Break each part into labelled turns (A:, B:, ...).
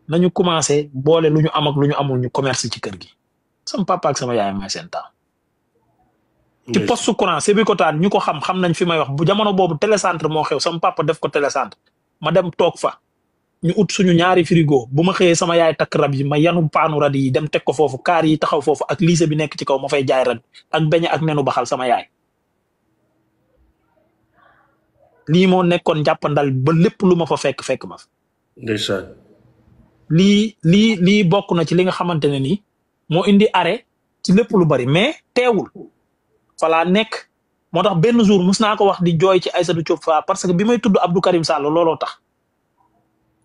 A: nañu commencé boole lu ñu am ak lu ñu amul ñu commerce ci kër gi sama papa ak sama yaay may seen temps ci poste courant Sébikotane ñu ko xam nañ fi may wax bu jamono boobu télécentre moo xew sama papa def ko télécentre ma dem toog fa ñu ut suñu ñaari frigo bu ma xëyee sama yaay takk rab yi ma yanu paanu rad yi dem teg ko foofu kaar yi taxaw foofu ak lycée bi nekk ci kaw ma fay jaay rad ak beñe ak nenu baxal sama yaay lii moo nekkoon njàppandal ba lépp lu ma fa fekk ma fa
B: ndeysaan
A: lii bokk na ci li nga xamante ne nii moo indi arrêt ci lépp lu bari mais teewul falaa nekk moo tax benn jour mus naa ko wax di jooy ci Aïssatou Diop Fall parce que bi may tudd Abdou Karim Sall looloo tax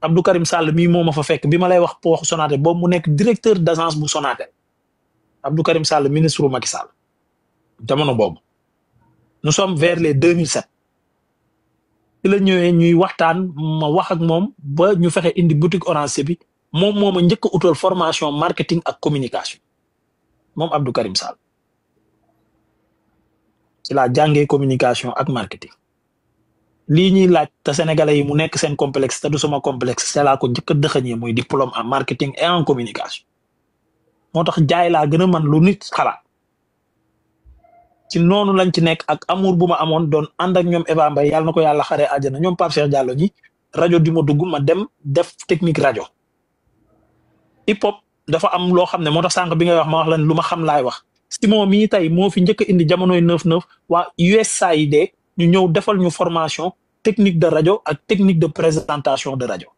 A: Abdou Karim Sall mii moo ma fa fekk bi ma lay wax waxu Sonatel boobu mu nekk directeur d'agence bu Sonatel Abdou Karim Sall ministre Macky Sall jamono boobu nous sommes vers les 2007 ci la ñëwee ñuy waxtaan ma wax ak moom ba ñu fexe indi boutique Orange bi moom moo ma njëkk a utal formation marketing ak communication moom Abdou Karim Sall ci laa jàngee communication ak marketing lii ñuy laaj te sénégalais yi mu nekk seen complexe te du sama complexe c'est laa ko njëkk a dëxëñee mooy diplôme en marketing et en communication moo tax jaay laa gën a man lu nit xalaat ci noonu lañ ci nekk ak amour bu ma amoon doon ànd ak ñoom Eva Mbaye yàlla na ko yàlla xaree àjjana ñoom Pape Cheikh Diallo ñi rajo di ma dugg ma dem def technique rajo hip hop dafa am loo xam ne moo tax sànq bi ngay wax ma wax lan lu ma xam laay wax Simon mii tey moo fi njëkk a indi jamonoy 99 waa USAID ñu ñëw defal ñu formation technique de rajo ak technique de présentation de rajo.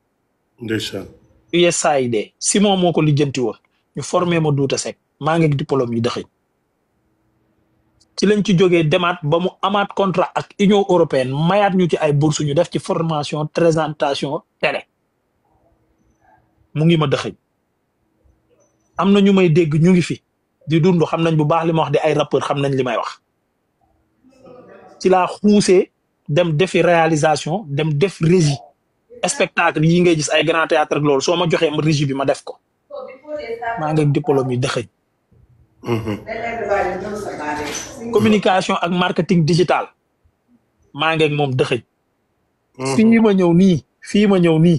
B: ndeysaan.
A: USAID Simon moo ko lijjanti woon ñu formé ma Douta Seck maa ngi diplôme yi dëxëñ ci lañ ci jógee demaat ba mu amaat contrat ak Union européenne mayaat ñu ci ay bourse ñu def ci formation présentation télé mu ngi ma dëxëñ am na ñu may dégg ñu ngi fi di dund xam nañ bu baax li ma wax di ay rappeur xam nañ li may wax ci laa xuusee dem defi réalisation dem def régie spectacle yi ngay gis ay grand théâtre ak loolu soo ma joxee ma régie bi ma def ko maa ngi diplôme yi dëxëñ communication ak marketing digital maa ngi ak moom dëxëñ fii ma ñëw nii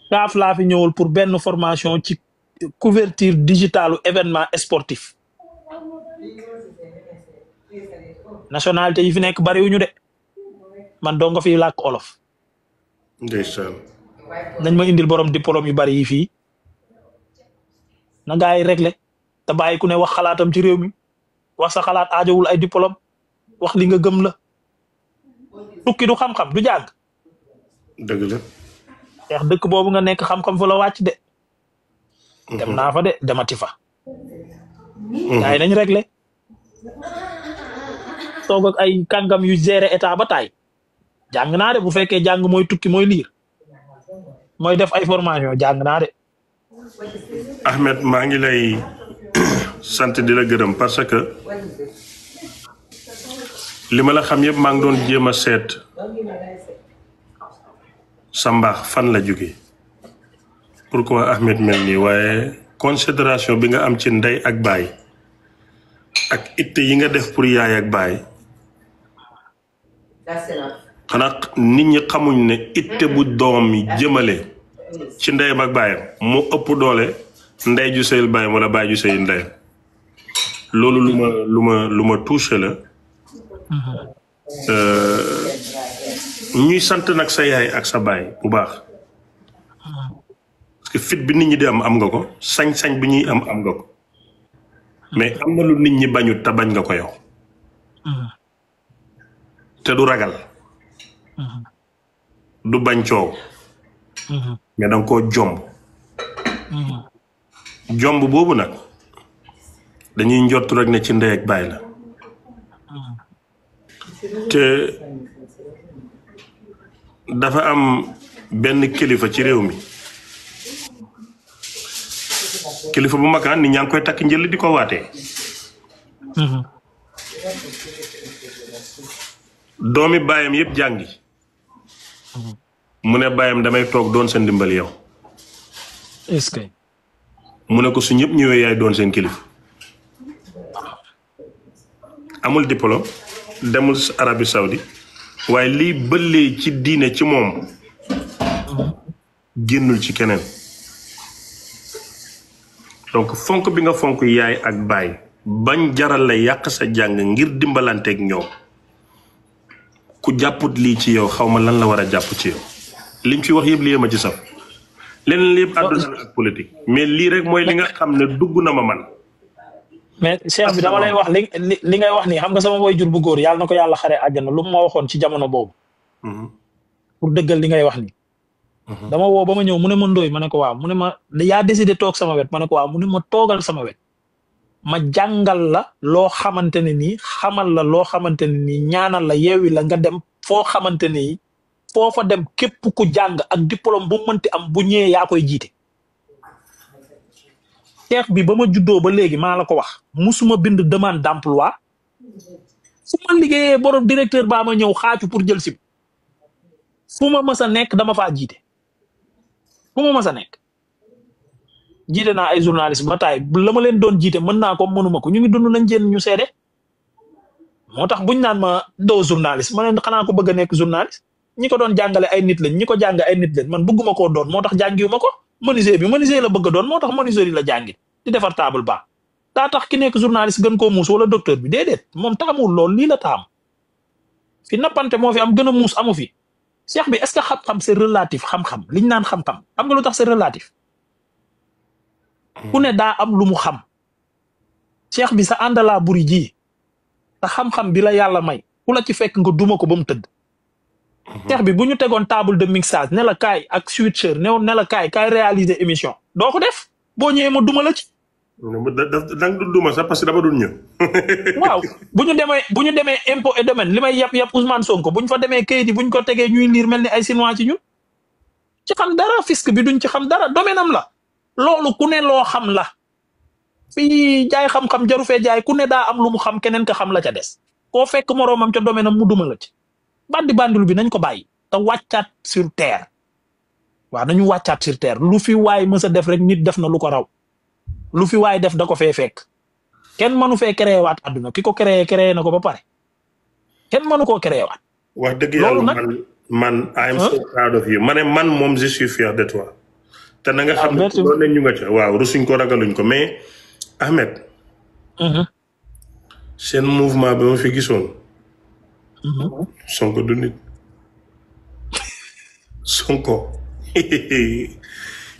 A: kaaf laa fi ñëwul pour benn formation ci couverture digitalu événement sportif nationalité yi fi nekk bariwuñu de man doo nga fi làkk olof
B: ndeysaan
A: nañ ma indil borom diplôme yu bari yi fii na gaa yi réglé te bàyyi ku ne wax xalaatam ci réew mi wax sa xalaat aajowul ay diplôme wax li nga gëm la tukki du xam-xam du jàng
B: dëgg la
A: xeex dëkk boobu nga nekk xam-xam fa la wàcc de dem naa fa de demati fa gaa yi nañ réglé toog ak ay kàngam yu gérer état ba taay jàng naa de bu fekkee jàng mooy tukki mooy liir mooy def ay formation jàng naa de
B: Ahmed maa ngi lay sant di la gërëm parce que li ma la xam yëpp maa ngi doon jéem a seet sa mbaax fan la jóge pourquoi Ahmed mel nii waaye considération bi nga am ci ndey ak baay ak itte yi nga def pour yaay ak baay xanaa nit ñi xamuñ ne itte bu doom yi jëmale ci ndeyam ak baayam mu ëpp doole ndey ju seyul baayam wala baay ju seyul ndeyam loolu lu ma touché la ñuy sant nag sa yaay ak sa baay bu baax parce que fit bi nit ñi di am nga ko sañ-sañ bi ñuy am nga ko mais am na lu nit ñi bañut te bañ nga ko yow te du ragal du bañ coow mais danga koo jomb boobu nag dañuy njott rek ne ci ndey ak baay la te dafa am benn kilifa ci réew mi kilifa bu makaan nit ñaa ngi koy takk njël di ko waatee doomi baayam yëpp jàngi mu ne baayam damay toog doon seen ndimbal yow
A: est-ce que
B: mu ne ko su ñëpp ñëwee yaay doon seen kilifa amul diplôme demul Arabie Saoudi waaye lii bëllee ci diine ci moom génnul ci keneen donc fonk bi nga fonk yaay ak baay bañ jaral la yàq sa jàng ngir dimbalanteeg ñoom ku jàpput lii ci yow xaw ma lan la war a jàpp ci yow liñ fi wax yëpp lii ma ci saf leneen lépp àdduna la ak politique mais lii rek mooy li nga xam ne dugg na ma man.
A: mais Cheikh bi dama lay wax li ngay wax nii xam nga sama waajur bu góor yàlla na ko yàlla xaree àjjana lu ma waxoon ci jamono boobu. pour dëggal li ngay wax nii. dama woo ba ma ñëw mu ne ma Ndoye ma ne ko waaw mu ne ma yaa décidé toog sama wet ma ne ko waaw mu ne ma toogal sama wet ma jàngal la loo xamante ne nii xamal la loo xamante ne nii ñaanal la yeewi la nga dem foo xamante ne foofa dem képp ku jàng ak diplôme bu mënti am bu ñëwee yaa koy jiite. Cheikh bi ba ma juddoo ba léegi maa la ko wax musuma bind demande d'emploi fu ma liggéeyee borom directeur baa ma ñëw xaacu pour jël si fu ma mës a nekk dama faa jiite fu ma mës a nekk jiite naa ay journaliste ba taay la ma leen doon jiite mën naa ko mënuma ko ñu ngi dund nañ jéem ñu seede moo tax buñ naan ma doo journaliste ma ne xanaa ko bëgg a nekk journaliste ñi ko doon jàngale ay nit lañ ñi ko jàng ay nit lañ man bëgguma koo doon moo tax jàngiwuma ko menuisier bi menuisier la bëgg a doon moo tax menuisier yi la jàngi di defar table ba daa tax ki nekk journaliste gën koo muus wala docteur bi déedéet moom taamul lool lii la taam fi nappante moo fi am gën a muus amu fi Cheikh bi est-ce que xam-xam c'est relatif xam-xam liñ naan xam-xam xam nga lu tax c'est relatif ku ne daa am lu mu xam Cheikh bi sa àndalaa buri ji sa xam-xam bi la yàlla may ku la ci fekk nga duma ko ba mu tëdd Cheikh bi bu ñu tegoon table de mixage ne la kaay ak switcher ne la kaay réaliser émission doo ko def boo ñëwee ma duma la ci.
B: da nga duma sax parce que dama dul ñëw.
A: waaw bu ñu demee impôt et domaine li may yàpp Ousmane Sonko bu ñu fa demee kayit yi bu ñu ko tegee ñuy liir mel ni ay Chinois ci ñun. ci xam dara fisc bi duñ ci xam dara domaine am la loolu ku ne loo xam la fii jaay xam-xam jaru fee jaay ku ne daa am lu mu xam keneen ka xam la ca des koo fekk moroomam ca domaine am mu duma la ci. bandul bi nañ ko bàyyi te wàccaat sur terre waaw nañu wàccaat sur terre lu fi waay mës a def rek nit def na lu ko raw lu fi waay def da ko fee fekk kenn mënu fee créé waat àdduna ki ko créé na ko ba pare kenn mënu koo créé waat.
B: wax dëgg yàlla man I am so proud of you ma ne man moom je suis fier de toi. te na nga xam ne loolu ñu nga ca waaw rusuñ ko ragaluñ ko mais Ahmed. seen mouvement bi ma fi gisoon. Sonko du nit Sonko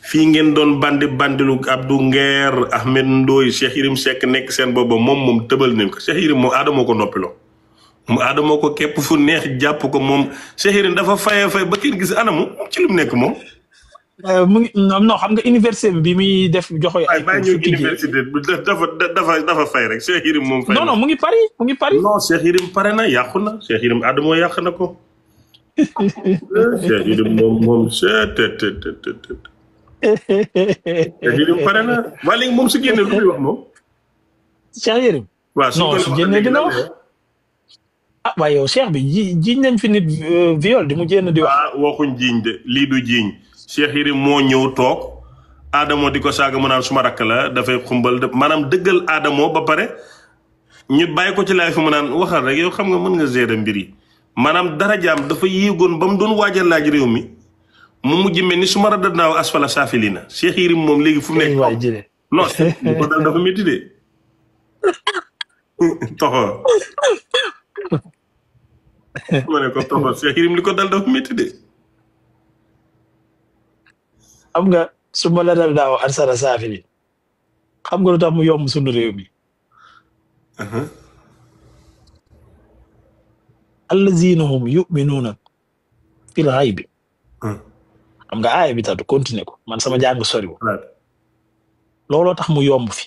B: fii ngeen doon bandilu Abdou Nguer Ahmed Ndoye Cheikh Yérim Seck nekk seen booba moom tëbal nañ ko Cheikh Yérim moom aadamoo ko noppiloo mu aadamoo ko képp fu neex jàpp ko moom Cheikh Yérim dafa fay ba kenn gis anamu ci lu mu nekk moom
A: mu ngi non xam nga université bi muy def joxe ay
B: université dafa fay rek Cheikh Yérim moom fay
A: non mu ngi Paris
B: non Cheikh Yérim pare na yàqu na Cheikh Yérim aadamoo yàq na ko Cheikh Yérim moom Cheikh Yérim pare na waa léegi moom su génne lu muy wax moom
A: Cheikh Yérim
B: waaw
A: non su génne dina wax waaye yow Cheikh bi jiiñ nañ fi nit viol di mu génn di wax
B: waxuñ jiiñ de lii du jiiñ Cheikh Yérim moo ñëw toog Adamo di ko saaga mu naan suma rakk la dafay xumbal maanaam dëggal Adamo ba pare ñu bàyyi ko ci laay fi mu naan waxal rek yow xam nga mën nga gérer mbir yi maanaam darajaam dafa yéegoon ba mu doon waajal laaj réew mi mu mujj mel ni su ma radda naaw asfala saafilina Cheikh Yérim moom léegi fu mu nekk non li ko dal dafa métti de toxo ma ne ko toxo Cheikh Yérim li ko dal dafa métti de
A: xam nga su ma la dal daaw asfala saafilin xam nga lu tax mu yomb sunu réew mi allazina hum yuminuuna fil xaybi xam nga aaya bi tax du continuer ko man sama jàng soriwul looloo tax mu yomb fi